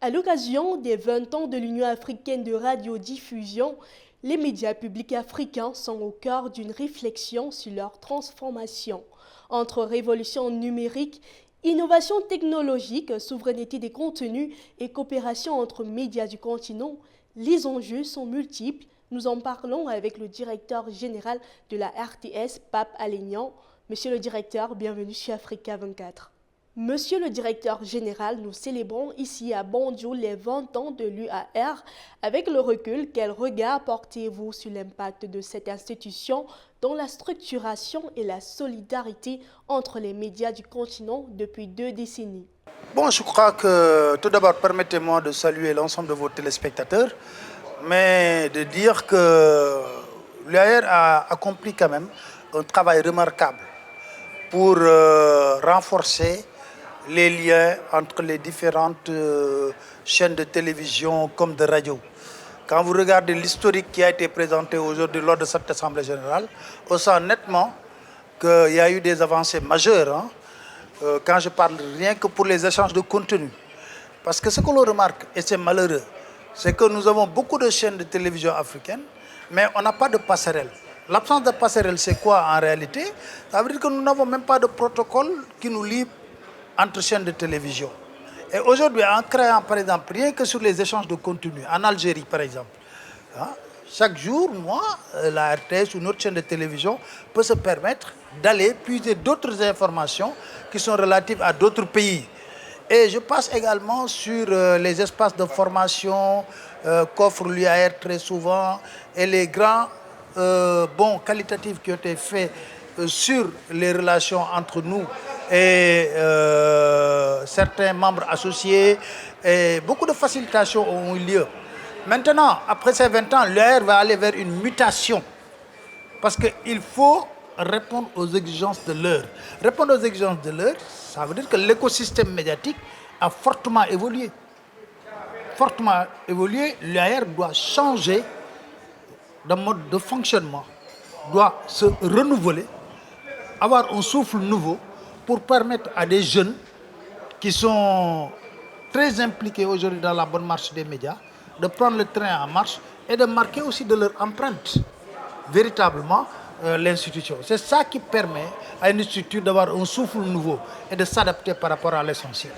À l'occasion des 20 ans de l'Union africaine de radiodiffusion, les médias publics africains sont au cœur d'une réflexion sur leur transformation. Entre révolution numérique, innovation technologique, souveraineté des contenus et coopération entre médias du continent, les enjeux sont multiples. Nous en parlons avec le directeur général de la RTS, Pape Alignan. Monsieur le directeur, bienvenue sur Africa 24. Monsieur le directeur général, nous célébrons ici à Banjul les 20 ans de l'UAR. Avec le recul, quel regard portez-vous sur l'impact de cette institution dans la structuration et la solidarité entre les médias du continent depuis 2 décennies? Bon, je crois que tout d'abord, permettez-moi de saluer l'ensemble de vos téléspectateurs, mais de dire que l'UAR a accompli quand même un travail remarquable pour renforcer les liens entre les différentes chaînes de télévision comme de radio. Quand vous regardez l'historique qui a été présenté aujourd'hui lors de cette Assemblée générale, on sent nettement qu'il y a eu des avancées majeures, quand je parle rien que pour les échanges de contenu. Parce que ce que l'on remarque, et c'est malheureux, c'est que nous avons beaucoup de chaînes de télévision africaines, mais on n'a pas de passerelle. L'absence de passerelle, c'est quoi en réalité? Ça veut dire que nous n'avons même pas de protocole qui nous lie entre chaînes de télévision. Et aujourd'hui, en créant par exemple, rien que sur les échanges de contenu, en Algérie par exemple, chaque jour, moi, la RTS ou une autre chaîne de télévision peut se permettre d'aller puiser d'autres informations qui sont relatives à d'autres pays. Et je passe également sur les espaces de formation qu'offre l'UAR très souvent et les grands bons qualitatifs qui ont été faits sur les relations entre nous et certains membres associés. Et beaucoup de facilitations ont eu lieu. Maintenant, après ces 20 ans, l'UAR va aller vers une mutation. Parce qu'il faut répondre aux exigences de l'heure. Répondre aux exigences de l'heure, ça veut dire que l'écosystème médiatique a fortement évolué. Fortement évolué, l'UAR doit changer de mode de fonctionnement, doit se renouveler, avoir un souffle nouveau pour permettre à des jeunes qui sont très impliqués aujourd'hui dans la bonne marche des médias de prendre le train en marche et de marquer aussi de leur empreinte véritablement l'institution. C'est ça qui permet à une structure d'avoir un souffle nouveau et de s'adapter par rapport à l'essentiel.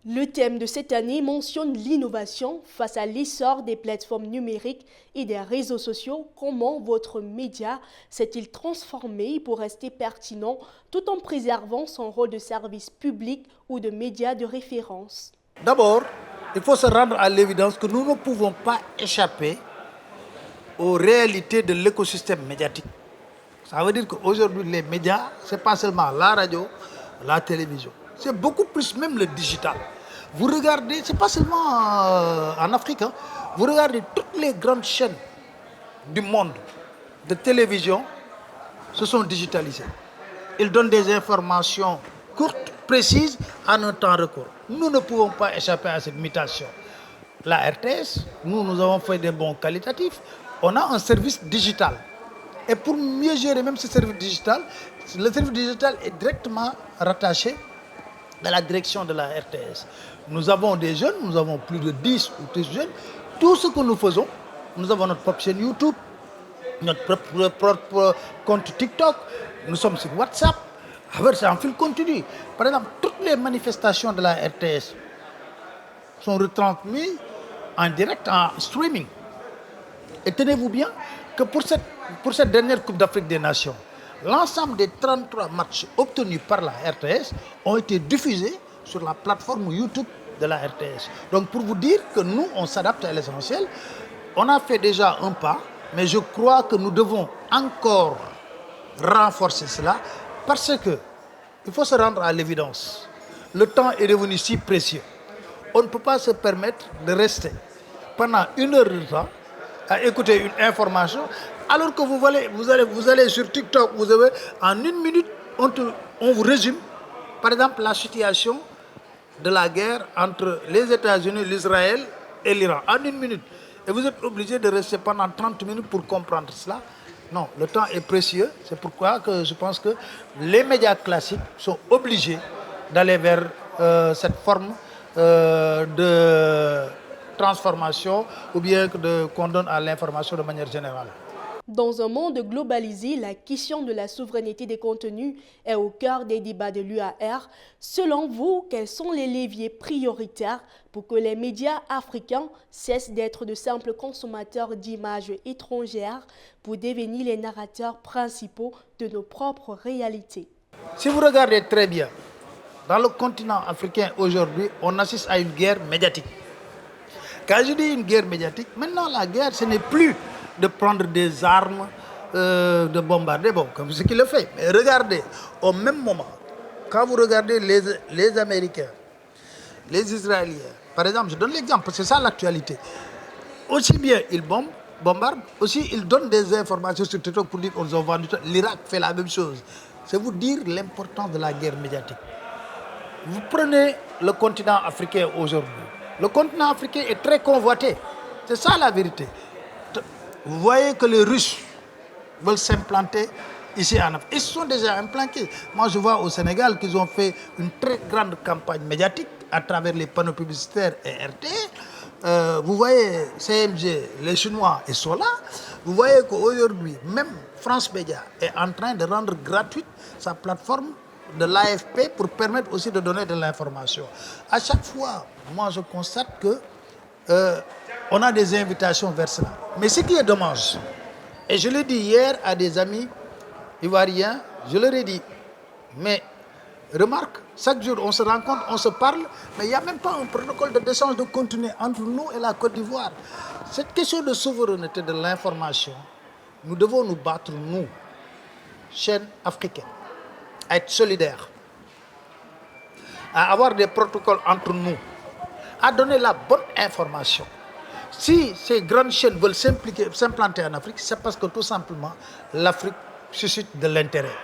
Le thème de cette année mentionne l'innovation face à l'essor des plateformes numériques et des réseaux sociaux. Comment votre média s'est-il transformé pour rester pertinent tout en préservant son rôle de service public ou de média de référence? D'abord, il faut se rendre à l'évidence que nous ne pouvons pas échapper aux réalités de l'écosystème médiatique. Ça veut dire qu'aujourd'hui, les médias, ce n'est pas seulement la radio, la télévision. C'est beaucoup plus même le digital. Vous regardez, ce n'est pas seulement en Afrique, vous regardez toutes les grandes chaînes du monde de télévision se sont digitalisées. Ils donnent des informations courtes, précises, en un temps record. Nous ne pouvons pas échapper à cette mutation. La RTS, nous avons fait des bons qualitatifs. On a un service digital. Et pour mieux gérer même ce service digital, le service digital est directement rattaché à la direction de la RTS. Nous avons des jeunes, nous avons plus de 10 ou 13 jeunes. Tout ce que nous faisons, nous avons notre propre chaîne YouTube, notre propre compte TikTok, nous sommes sur WhatsApp. C'est en fil continu. Par exemple, toutes les manifestations de la RTS sont retransmises en direct, en streaming. Et tenez-vous bien que pour cette dernière Coupe d'Afrique des Nations, l'ensemble des 33 matchs obtenus par la RTS ont été diffusés sur la plateforme YouTube de la RTS. Donc pour vous dire que nous, on s'adapte à l'essentiel, on a fait déjà un pas, mais je crois que nous devons encore renforcer cela parce que il faut se rendre à l'évidence. Le temps est devenu si précieux. On ne peut pas se permettre de rester pendant 1 heure de temps à écouter une information, alors que vous allez sur TikTok, vous avez en 1 minute, on vous résume, par exemple, la situation de la guerre entre les États-Unis, l'Israël et l'Iran, en 1 minute. Et vous êtes obligé de rester pendant 30 minutes pour comprendre cela. Non, le temps est précieux. C'est pourquoi que je pense que les médias classiques sont obligés d'aller vers cette forme de transformation ou bien qu'on donne à l'information de manière générale. Dans un monde globalisé, la question de la souveraineté des contenus est au cœur des débats de l'UAR. Selon vous, quels sont les leviers prioritaires pour que les médias africains cessent d'être de simples consommateurs d'images étrangères pour devenir les narrateurs principaux de nos propres réalités? Si vous regardez très bien, dans le continent africain aujourd'hui, on assiste à une guerre médiatique. Quand je dis une guerre médiatique, maintenant la guerre, ce n'est plus de prendre des armes, de bombarder, bon, comme ce qu'il le fait. Mais regardez, au même moment, quand vous regardez les Américains, les Israéliens, par exemple, je donne l'exemple, parce que c'est ça l'actualité. Aussi bien ils bombardent, aussi ils donnent des informations sur TikTok pour dire qu'on a vendu. L'Irak fait la même chose. C'est vous dire l'importance de la guerre médiatique. Vous prenez le continent africain aujourd'hui. Le continent africain est très convoité. C'est ça la vérité. Vous voyez que les Russes veulent s'implanter ici en Afrique. Ils se sont déjà implantés. Moi, je vois au Sénégal qu'ils ont fait une très grande campagne médiatique à travers les panneaux publicitaires et RT. Vous voyez CMG, les Chinois, ils sont là. Vous voyez qu'aujourd'hui, même France Média est en train de rendre gratuite sa plateforme de l'AFP pour permettre aussi de donner de l'information. À chaque fois, moi, je constate que on a des invitations vers cela. Mais ce qui est dommage, et je l'ai dit hier à des amis ivoiriens, je leur ai dit, mais remarque, chaque jour on se rencontre, on se parle, mais il n'y a même pas un protocole d'échange de contenu entre nous et la Côte d'Ivoire. Cette question de souveraineté de l'information, nous devons nous battre, nous, chaînes africaines, à être solidaires, à avoir des protocoles entre nous, à donner la bonne information. Si ces grandes chaînes veulent s'implanter en Afrique, c'est parce que tout simplement, l'Afrique suscite de l'intérêt.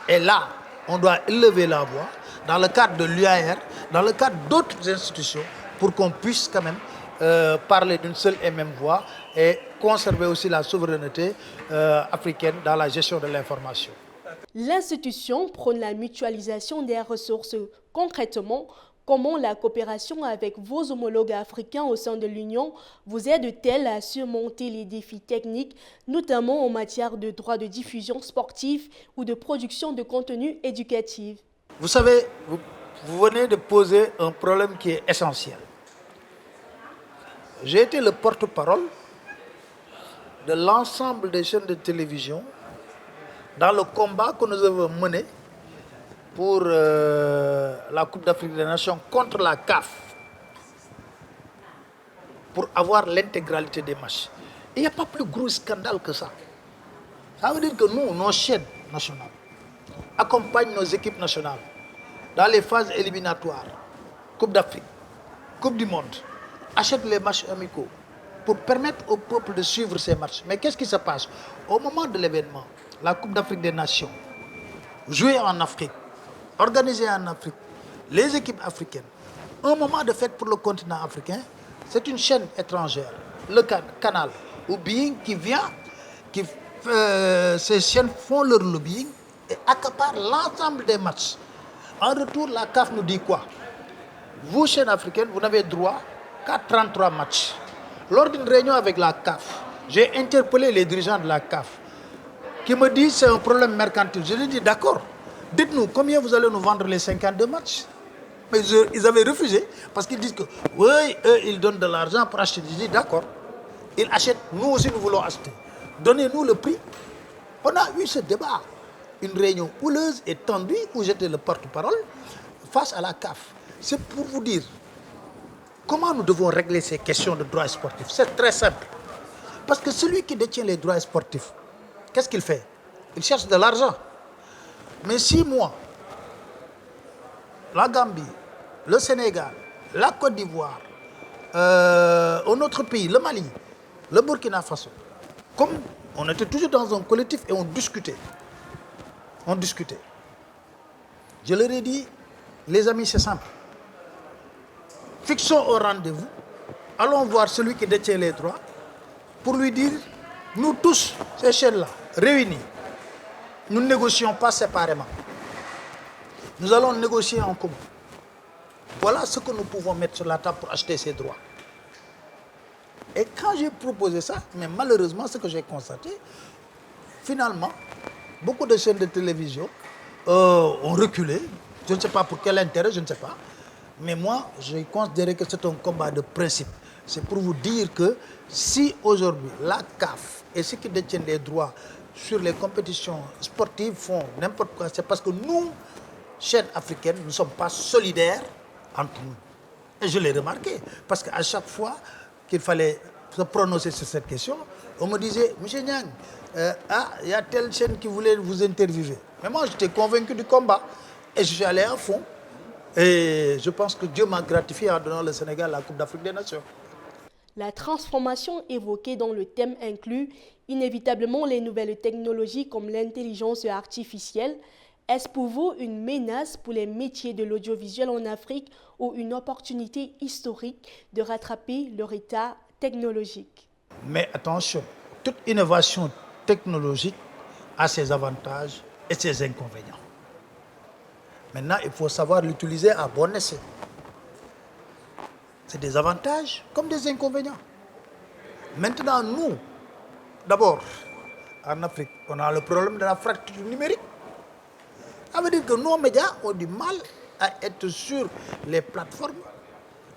Et là, on doit élever la voix dans le cadre de l'UAR, dans le cadre d'autres institutions, pour qu'on puisse quand même parler d'une seule et même voix et conserver aussi la souveraineté africaine dans la gestion de l'information. L'institution prône la mutualisation des ressources. Concrètement, comment la coopération avec vos homologues africains au sein de l'Union vous aide-t-elle à surmonter les défis techniques, notamment en matière de droits de diffusion sportive ou de production de contenu éducatif? Vous savez, vous venez de poser un problème qui est essentiel. J'ai été le porte-parole de l'ensemble des chaînes de télévision dans le combat que nous avons mené pour la Coupe d'Afrique des Nations contre la CAF, pour avoir l'intégralité des matchs. Il n'y a pas plus gros scandale que ça. Ça veut dire que nous, nos chaînes nationales, accompagnent nos équipes nationales dans les phases éliminatoires, Coupe d'Afrique, Coupe du Monde, achètent les matchs amicaux pour permettre au peuple de suivre ces matchs. Mais qu'est-ce qui se passe? Au moment de l'événement, la Coupe d'Afrique des Nations, jouée en Afrique, organisée en Afrique, les équipes africaines, un moment de fête pour le continent africain, c'est une chaîne étrangère, le Canal, ou bien qui vient, ces chaînes font leur lobbying et accaparent l'ensemble des matchs. En retour, la CAF nous dit quoi? Vous, chaîne africaine, vous n'avez droit qu'à 33 matchs. Lors d'une réunion avec la CAF, j'ai interpellé les dirigeants de la CAF qui me disent que c'est un problème mercantile. Je leur ai dit d'accord, dites-nous combien vous allez nous vendre les 52 matchs. Mais ils avaient refusé parce qu'ils disent que oui, eux, ils donnent de l'argent pour acheter. Je dis d'accord, ils achètent, nous aussi nous voulons acheter. Donnez-nous le prix. On a eu ce débat, une réunion houleuse et tendue où j'étais le porte-parole face à la CAF. C'est pour vous dire comment nous devons régler ces questions de droits sportifs. C'est très simple. Parce que celui qui détient les droits sportifs, qu'est-ce qu'il fait? Il cherche de l'argent. Mais si moi, la Gambie, le Sénégal, la Côte d'Ivoire, un autre pays, le Mali, le Burkina Faso, comme on était toujours dans un collectif et on discutait. Je leur ai dit, les amis, c'est simple. Fixons au rendez-vous, allons voir celui qui détient les droits pour lui dire, nous tous, ces chaînes-là, réunis, nous ne négocions pas séparément. Nous allons négocier en commun. Voilà ce que nous pouvons mettre sur la table pour acheter ces droits. Et quand j'ai proposé ça, mais malheureusement, ce que j'ai constaté, finalement, beaucoup de chaînes de télévision ont reculé. Je ne sais pas pour quel intérêt, je ne sais pas. Mais moi, j'ai considéré que c'est un combat de principe. C'est pour vous dire que si aujourd'hui la CAF et ceux qui détiennent les droits sur les compétitions sportives font n'importe quoi, c'est parce que nous, chaînes africaines, nous ne sommes pas solidaires entre nous. Et je l'ai remarqué, parce qu'à chaque fois qu'il fallait se prononcer sur cette question, on me disait, Monsieur Niang, il y a telle chaîne qui voulait vous interviewer. Mais moi, j'étais convaincu du combat et je suis allé à fond. Et je pense que Dieu m'a gratifié en donnant le Sénégal la Coupe d'Afrique des Nations. La transformation évoquée dans le thème inclut inévitablement les nouvelles technologies comme l'intelligence artificielle. Est-ce pour vous une menace pour les métiers de l'audiovisuel en Afrique ou une opportunité historique de rattraper leur état technologique? Mais attention, toute innovation technologique a ses avantages et ses inconvénients. Maintenant, il faut savoir l'utiliser à bon escient. C'est des avantages comme des inconvénients. Maintenant, nous, d'abord, en Afrique, on a le problème de la fracture numérique. Ça veut dire que nos médias ont du mal à être sur les plateformes.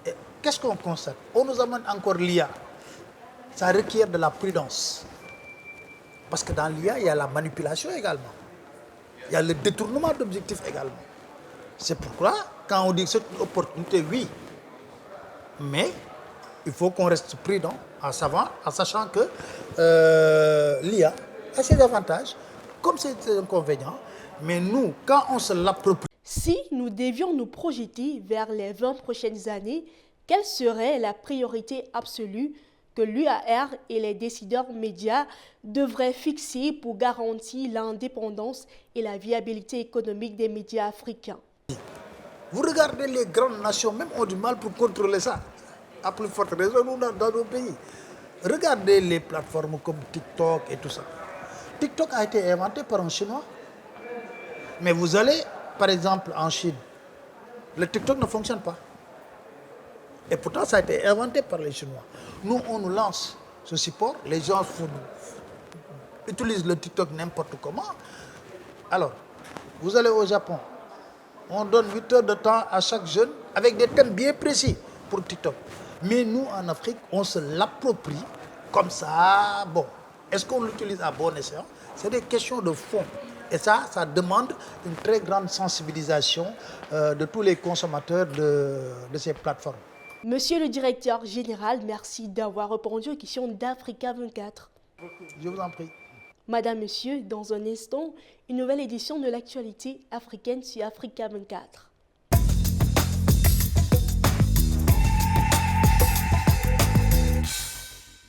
Et qu'est-ce qu'on constate? On nous amène encore l'IA. Ça requiert de la prudence. Parce que dans l'IA, il y a la manipulation également. Il y a le détournement d'objectifs également. C'est pourquoi, quand on dit que c'est une opportunité, oui. Mais il faut qu'on reste prudent en sachant que l'IA a ses avantages comme ses inconvénients. Mais nous, quand on se l'approprie... Si nous devions nous projeter vers les 20 prochaines années, quelle serait la priorité absolue que l'UAR et les décideurs médias devraient fixer pour garantir l'indépendance et la viabilité économique des médias africains? Vous regardez les grandes nations, même ont du mal pour contrôler ça. À plus forte raison, nous, dans nos pays. Regardez les plateformes comme TikTok et tout ça. TikTok a été inventé par un Chinois. Mais vous allez, par exemple, en Chine, le TikTok ne fonctionne pas. Et pourtant, ça a été inventé par les Chinois. Nous, on nous lance ce support. Les gens utilisent le TikTok n'importe comment. Alors, vous allez au Japon. On donne 8 heures de temps à chaque jeune avec des thèmes bien précis pour TikTok. Mais nous, en Afrique, on se l'approprie comme ça. Bon, est-ce qu'on l'utilise à bon escient? C'est des questions de fond. Et ça demande une très grande sensibilisation de tous les consommateurs de ces plateformes. Monsieur le directeur général, merci d'avoir répondu aux questions d'Africa 24. Je vous en prie. Madame, Monsieur, dans un instant, une nouvelle édition de l'actualité africaine sur Africa 24.